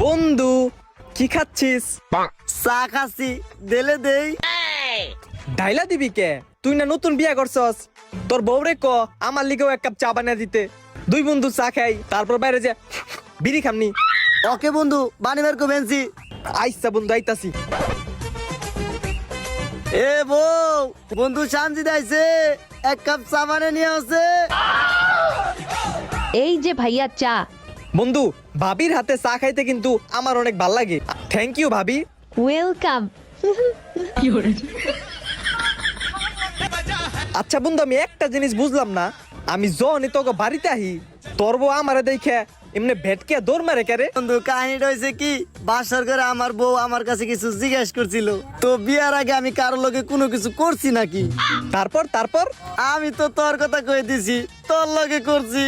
বন্ধু কি খাচ্ছিস? চা খাচ্ছি, দেলে দেই। ডাইলা দিবি কে? তুই না নতুন বিয়া করছস, তোর বউরে ক আমার লিগেও এক কাপ চা বানিয়ে দিতে। দুই বন্ধু চা খাই, তারপর বাইরে যে বিড়ি খামনি। ওকে বন্ধু, বানিবার কমেছি। আইসা বন্ধু, আইতাছি। এ বউ, বন্ধু শান্তি দাইছে, এক কাপ চা বানিয়ে নিয়ে আসে। এই যে ভাইয়া চা। বন্ধু, ভাবির হাতে চা খাইতে কিন্তু আমার অনেক ভাল লাগে। থ্যাংক ইউ ভাবি। ওয়েলকাম। আচ্ছা বন্ধু, আমি একটা জিনিস বুঝলাম না, আমি যখনই তোকে বাড়িতে আহি তোর বউ আমারে দেখে এমনি ভেটকে দৌড় মারে কে রে? বন্ধু কাহিনীটা হয়েছে কি, বাসার করে আমার বউ আমার কাছে কিছু জিজ্ঞেস করছিল, তো বিয়ার আগে আমি কারো লগে কোনো কিছু করছি নাকি। তারপর তারপর আমি তো তোর কথা কয়ে দিছি, তোর লগে করছি।